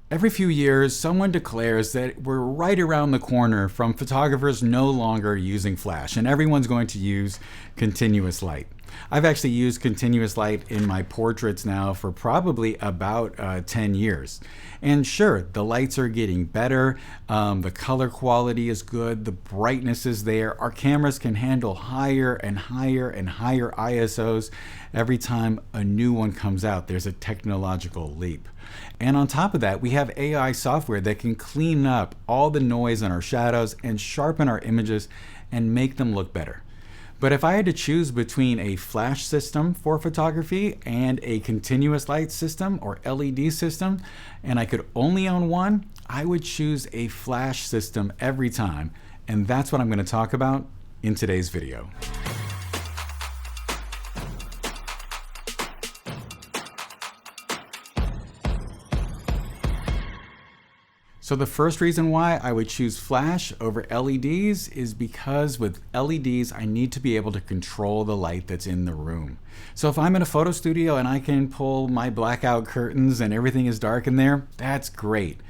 Every few years, someone declares that we're right around the corner from photographers no longer using flash, and everyone's going to use continuous light. I've actually used continuous light in my portraits now for probably about 10 years. And sure, the lights are getting better, the color quality is good, the brightness is there. Our cameras can handle higher and higher and higher ISOs. Every time a new one comes out, there's a technological leap. And on top of that, we have AI software that can clean up all the noise in our shadows and sharpen our images and make them look better. But if I had to choose between a flash system for photography and a continuous light system or LED system, and I could only own one, I would choose a flash system every time. And that's what I'm going to talk about in today's video. So the first reason why I would choose flash over LEDs is because with LEDs, I need to be able to control the light that's in the room. So if I'm in a photo studio and I can pull my blackout curtains and everything is dark in there, that's great.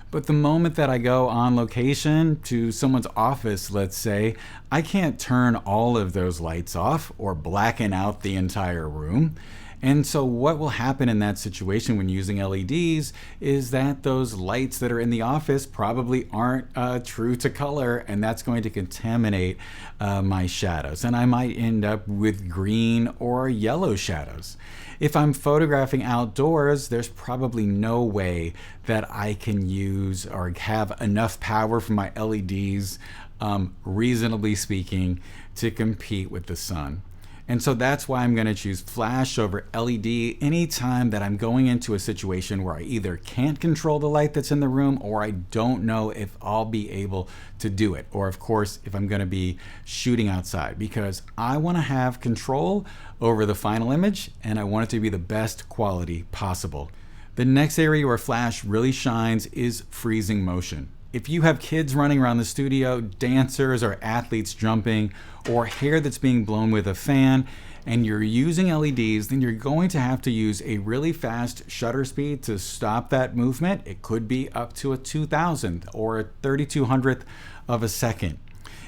But the moment that I go on location to someone's office, let's say, I can't turn all of those lights off or blacken out the entire room. And so what will happen in that situation when using LEDs is that those lights that are in the office probably aren't true to color, and that's going to contaminate my shadows. And I might end up with green or yellow shadows. If I'm photographing outdoors, there's probably no way that I can use or have enough power from my LEDs, reasonably speaking, to compete with the sun. And so that's why I'm going to choose flash over LED anytime that I'm going into a situation where I either can't control the light that's in the room or I don't know if I'll be able to do it. Or of course, if I'm going to be shooting outside, because I want to have control over the final image and I want it to be the best quality possible. The next area where flash really shines is freezing motion. If you have kids running around the studio, dancers or athletes jumping, or hair that's being blown with a fan, and you're using LEDs, then you're going to have to use a really fast shutter speed to stop that movement. It could be up to a 2,000th or a 3,200th of a second.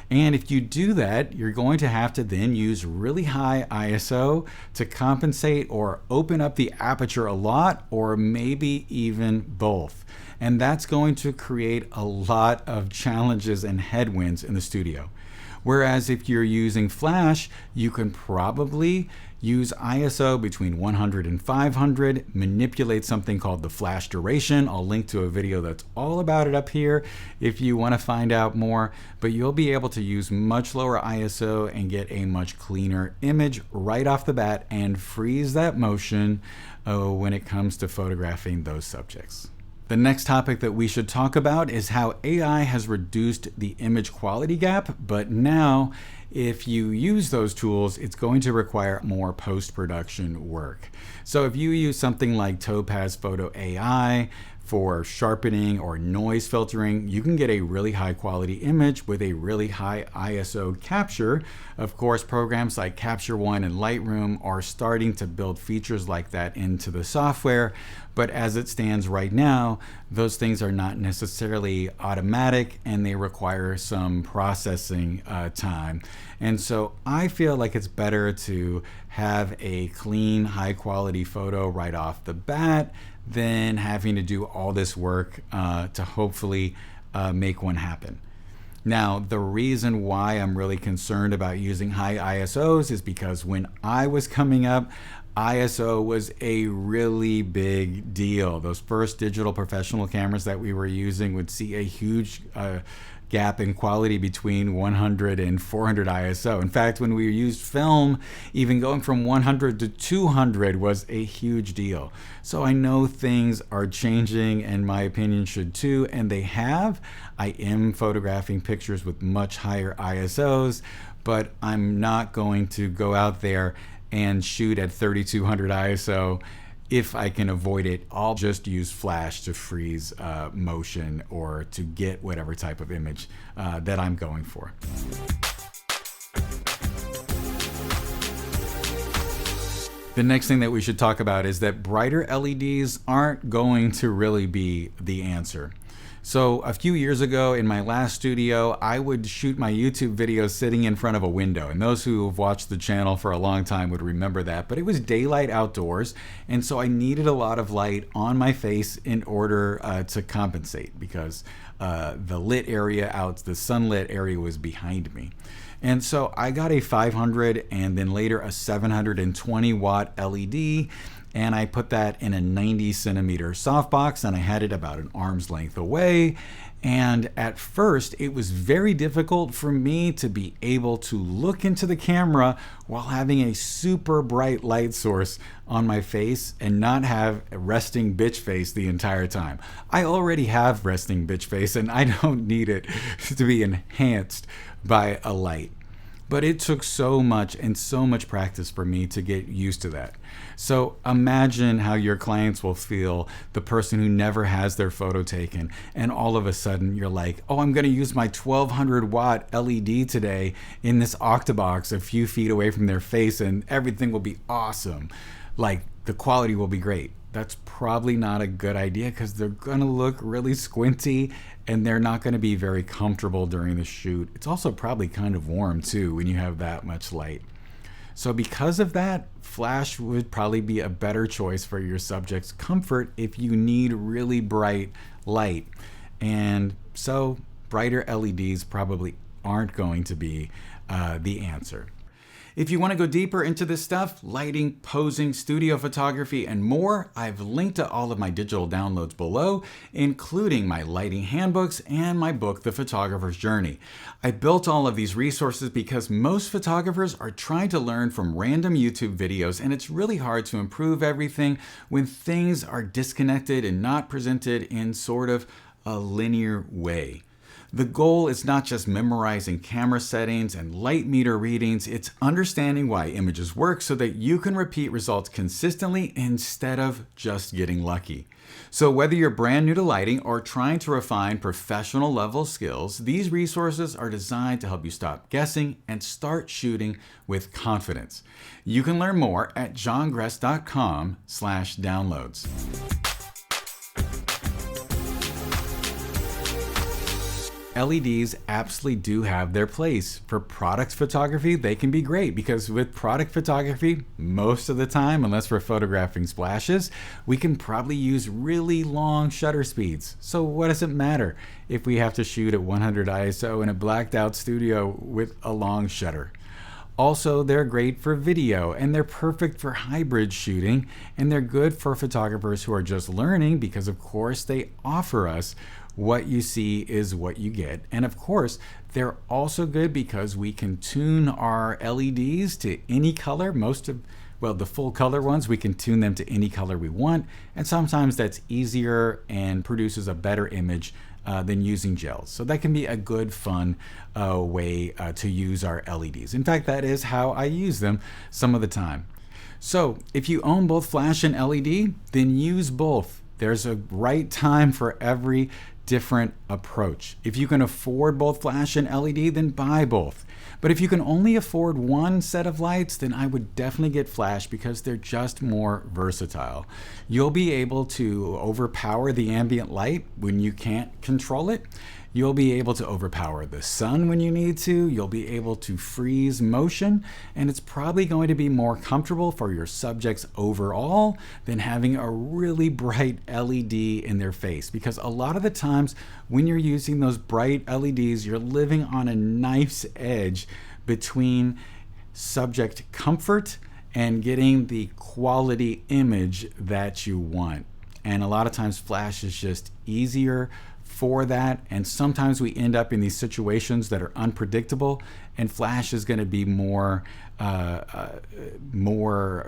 And if you do that, you're going to have to then use really high ISO to compensate or open up the aperture a lot, or maybe even both. And that's going to create a lot of challenges and headwinds in the studio. Whereas if you're using flash, you can probably use ISO between 100 and 500, manipulate something called the flash duration. I'll link to a video that's all about it up here if you want to find out more, but you'll be able to use much lower ISO and get a much cleaner image right off the bat and freeze that motion when it comes to photographing those subjects. The next topic that we should talk about is how AI has reduced the image quality gap, but now if you use those tools, it's going to require more post-production work. So if you use something like Topaz Photo AI for sharpening or noise filtering, you can get a really high quality image with a really high ISO capture. Of course, programs like Capture One and Lightroom are starting to build features like that into the software. But as it stands right now, those things are not necessarily automatic and they require some processing time. And so I feel like it's better to have a clean, high quality photo right off the bat than having to do all this work to hopefully make one happen. Now, the reason why I'm really concerned about using high ISOs is because when I was coming up, ISO was a really big deal. Those first digital professional cameras that we were using would see a huge gap in quality between 100 and 400 ISO. In fact, when we used film, even going from 100 to 200 was a huge deal. So I know things are changing, and my opinion should too, and they have. I am photographing pictures with much higher ISOs, but I'm not going to go out there and shoot at 3200 ISO. If I can avoid it, I'll just use flash to freeze motion or to get whatever type of image that I'm going for. The next thing that we should talk about is that brighter LEDs aren't going to really be the answer. So a few years ago in my last studio, I would shoot my YouTube videos sitting in front of a window. And those who have watched the channel for a long time would remember that. But it was daylight outdoors. And so I needed a lot of light on my face in order to compensate, because the lit area out, the sunlit area was behind me. And so I got a 500 and then later a 720 watt LED, and I put that in a 90 centimeter softbox, and I had it about an arm's length away. And at first it was very difficult for me to be able to look into the camera while having a super bright light source on my face and not have a resting bitch face the entire time. I already have resting bitch face and I don't need it to be enhanced by a light. But it took so much and so much practice for me to get used to that. So imagine how your clients will feel, the person who never has their photo taken, and all of a sudden you're like, oh, I'm gonna use my 1200 watt LED today in this octabox a few feet away from their face and everything will be awesome. Like, the quality will be great. That's probably not a good idea, because they're gonna look really squinty and they're not gonna be very comfortable during the shoot. It's also probably kind of warm too when you have that much light. So because of that, flash would probably be a better choice for your subject's comfort if you need really bright light. And so brighter LEDs probably aren't going to be the answer. If you want to go deeper into this stuff, lighting, posing, studio photography, and more, I've linked to all of my digital downloads below, including my lighting handbooks and my book, The Photographer's Journey. I built all of these resources because most photographers are trying to learn from random YouTube videos, and it's really hard to improve everything when things are disconnected and not presented in sort of a linear way. The goal is not just memorizing camera settings and light meter readings, it's understanding why images work so that you can repeat results consistently instead of just getting lucky. So whether you're brand new to lighting or trying to refine professional level skills, these resources are designed to help you stop guessing and start shooting with confidence. You can learn more at johngress.com/downloads. LEDs absolutely do have their place. For product photography, they can be great, because with product photography, most of the time, unless we're photographing splashes, we can probably use really long shutter speeds. So what does it matter if we have to shoot at 100 ISO in a blacked out studio with a long shutter? Also, they're great for video, and they're perfect for hybrid shooting, and they're good for photographers who are just learning, because of course they offer us what you see is what you get. And of course, they're also good because we can tune our LEDs to any color. The full color ones, we can tune them to any color we want. And sometimes that's easier and produces a better image than using gels. So that can be a good, fun way to use our LEDs. In fact, that is how I use them some of the time. So if you own both flash and LED, then use both. There's a right time for every different approach. If you can afford both flash and LED, then buy both. But if you can only afford one set of lights, then I would definitely get flash, because they're just more versatile. You'll be able to overpower the ambient light when you can't control it. You'll be able to overpower the sun when you need to. You'll be able to freeze motion, and it's probably going to be more comfortable for your subjects overall than having a really bright LED in their face. Because a lot of the times when you're using those bright LEDs, you're living on a knife's edge between subject comfort and getting the quality image that you want. And a lot of times flash is just easier for that, and sometimes we end up in these situations that are unpredictable, and flash is going to be more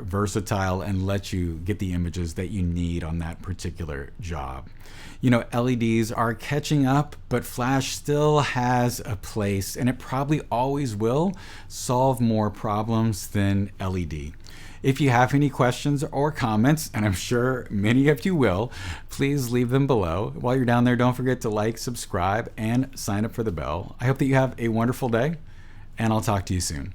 versatile and let you get the images that you need on that particular job. You know, LEDs are catching up, but flash still has a place, and it probably always will solve more problems than LED. If you have any questions or comments, and I'm sure many of you will, please leave them below. While you're down there, don't forget to like, subscribe, and sign up for the bell. I hope that you have a wonderful day, and I'll talk to you soon.